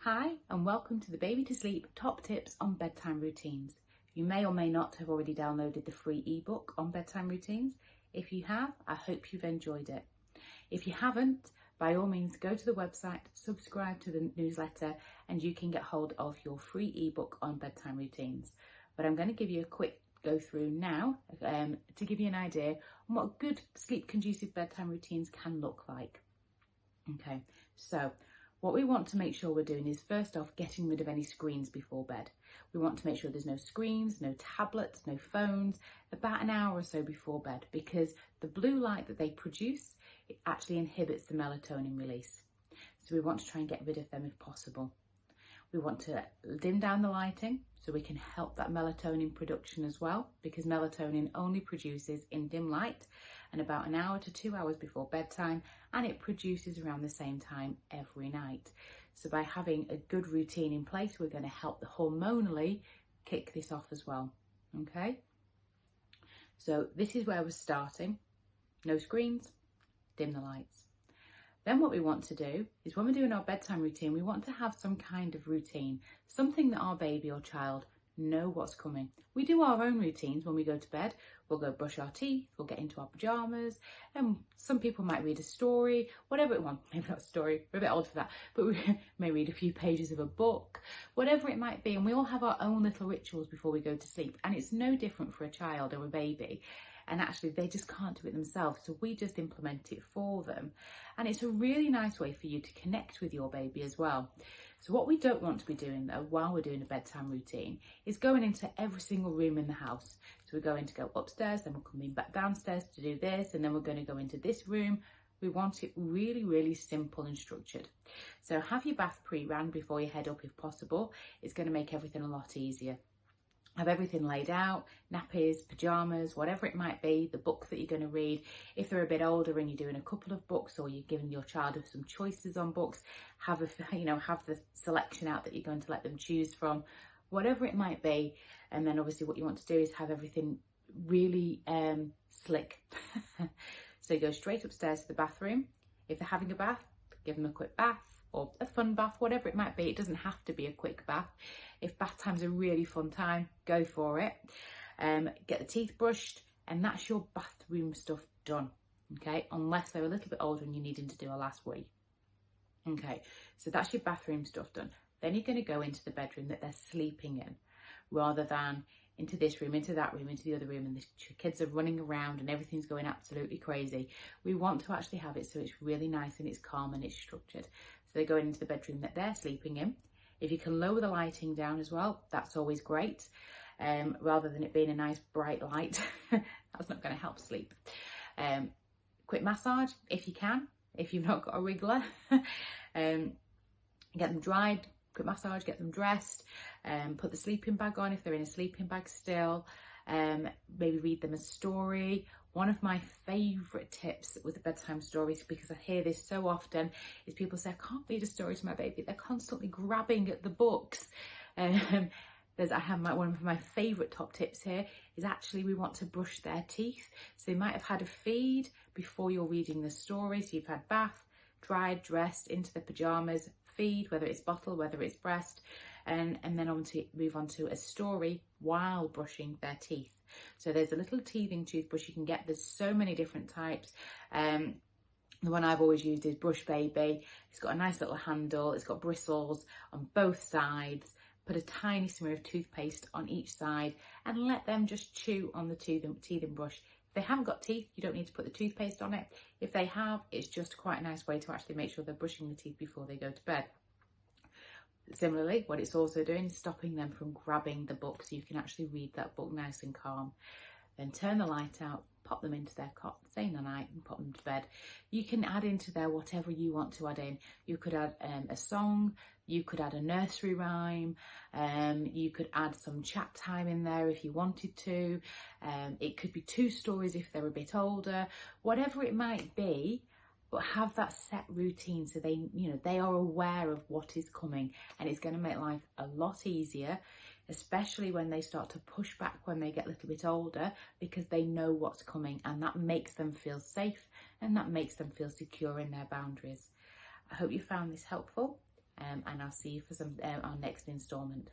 Hi and welcome to the Baby to Sleep Top Tips on Bedtime Routines. You may or may not have already downloaded the free ebook on bedtime routines. If you have, I hope you've enjoyed it. If you haven't, by all means go to the website, subscribe to the newsletter and you can get hold of your free ebook on bedtime routines. But I'm going to give you a quick go through now to give you an idea on what good sleep conducive bedtime routines can look like. Okay, so what we want to make sure we're doing is first off getting rid of any screens before bed. We want to make sure there's no screens, no tablets, no phones, about an hour or so before bed, because the blue light that they produce, it actually inhibits the melatonin release. So we want to try and get rid of them if possible. We want to dim down the lighting so we can help that melatonin production as well, because melatonin only produces in dim light and about an hour to 2 hours before bedtime, and it produces around the same time every night. So by having a good routine in place, we're going to help the hormonally kick this off as well. Okay, so this is where we're starting. No screens, dim the lights. Then what we want to do is when we're doing our bedtime routine, we want to have some kind of routine, something that our baby or child know what's coming. We do our own routines when we go to bed. We'll go brush our teeth, we'll get into our pajamas, and some people might read a story, whatever it wants. Maybe not a story, we're a bit old for that, but we may read a few pages of a book, whatever it might be. And we all have our own little rituals before we go to sleep, and it's no different for a child or a baby. And actually they just can't do it themselves, so we just implement it for them. And it's a really nice way for you to connect with your baby as well. So what we don't want to be doing though while we're doing a bedtime routine is going into every single room in the house. So we're going to go upstairs, then we're coming back downstairs to do this, and then we're going to go into this room. We want it really, really simple and structured. So have your bath pre-ran before you head up if possible. It's going to make everything a lot easier. Have everything laid out, nappies, pajamas, whatever it might be, the book that you're going to read. If they're a bit older and you're doing a couple of books, or you're giving your child some choices on books, have the selection out that you're going to let them choose from, whatever it might be. And then obviously what you want to do is have everything really slick. So you go straight upstairs to the bathroom. If they're having a bath, give them a quick bath, or a fun bath, whatever it might be. It doesn't have to be a quick bath. If bath time's a really fun time, go for it. Get the teeth brushed, and that's your bathroom stuff done, okay? Unless they're a little bit older and you're needing to do a last wee. Okay, so that's your bathroom stuff done. Then you're going to go into the bedroom that they're sleeping in, rather than into this room, into that room, into the other room, and the kids are running around and everything's going absolutely crazy. We want to actually have it so it's really nice and it's calm and it's structured. So they're going into the bedroom that they're sleeping in. If you can lower the lighting down as well, that's always great. Rather than it being a nice bright light, that's not going to help sleep. Quick massage if you can, if you've not got a wriggler. Get them dried, quick massage, get them dressed, put the sleeping bag on if they're in a sleeping bag still. Maybe read them a story. One of my favourite tips with the bedtime stories, because I hear this so often, is people say, I can't read a story to my baby. They're constantly grabbing at the books. One of my favourite top tips here is actually we want to brush their teeth. So they might have had a feed before you're reading the story. So you've had bath, dried, dressed, into the pyjamas, feed, whether it's bottle, whether it's breast, and then move on to a story while brushing their teeth. So there's a little teething toothbrush you can get. There's so many different types. The one I've always used is Brush Baby. It's got a nice little handle. It's got bristles on both sides. Put a tiny smear of toothpaste on each side and let them just chew on the teething brush. If they haven't got teeth, you don't need to put the toothpaste on it. If they have, it's just quite a nice way to actually make sure they're brushing the teeth before they go to bed. Similarly, what it's also doing is stopping them from grabbing the book, so you can actually read that book nice and calm. Then turn the light out, pop them into their cot, say night, and pop them to bed. You can add into there whatever you want to add in. You could add a song, you could add a nursery rhyme, you could add some chat time in there if you wanted to. It could be 2 stories if they're a bit older, whatever it might be. But have that set routine so they are aware of what is coming, and it's going to make life a lot easier, especially when they start to push back when they get a little bit older, because they know what's coming, and that makes them feel safe and that makes them feel secure in their boundaries. I hope you found this helpful, and I'll see you for our next instalment.